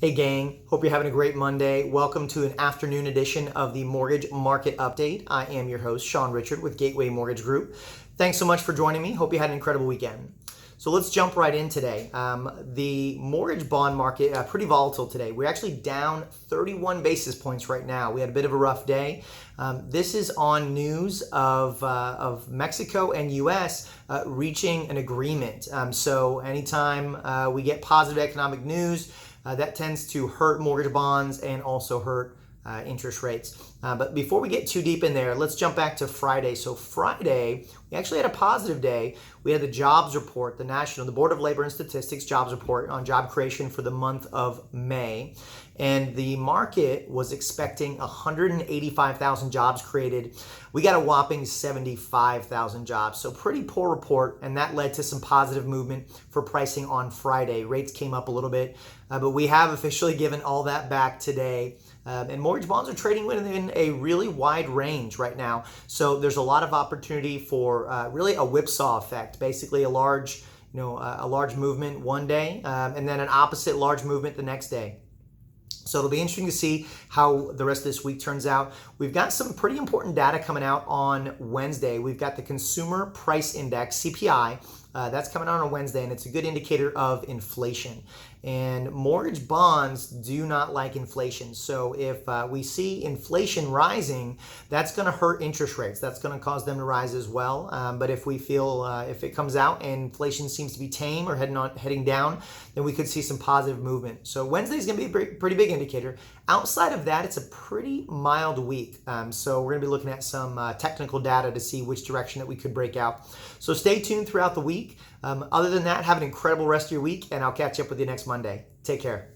Hey gang, hope you're having a great Monday. Welcome to an afternoon edition of the Mortgage Market Update. I am your host, Sean Richard with Gateway Mortgage Group. Thanks so much for joining me. Hope you had an incredible weekend. So let's jump right in today. The mortgage bond market, pretty volatile today. We're actually down 31 basis points right now. We had a bit of a rough day. This is on news of Mexico and U.S. Reaching an agreement. So anytime we get positive economic news, that tends to hurt mortgage bonds and also hurt interest rates. But before we get too deep in there, let's jump back to Friday. So Friday, we actually had a positive day. We had the jobs report, the Board of Labor and Statistics jobs report on job creation for the month of May. And the market was expecting 185,000 jobs created. We got a whopping 75,000 jobs. So pretty poor report, and that led to some positive movement for pricing on Friday. Rates came up a little bit, but we have officially given all that back today. And mortgage bonds are trading within a really wide range right now. So there's a lot of opportunity for really a whipsaw effect, basically a large movement one day and then an opposite large movement the next day. So it'll be interesting to see how the rest of this week turns out. We've got some pretty important data coming out on Wednesday. We've got the Consumer Price Index, CPI. That's coming out on Wednesday, and it's a good indicator of inflation. And mortgage bonds do not like inflation. So if we see inflation rising, that's going to hurt interest rates. That's going to cause them to rise as well. But if we feel if it comes out and inflation seems to be tame or heading down, then we could see some positive movement. So Wednesday is going to be a pretty big indicator. Outside of that, it's a pretty mild week. So we're going to be looking at some technical data to see which direction that we could break out. So stay tuned throughout the week. Other than that, have an incredible rest of your week, and I'll catch up with you next Monday. Take care.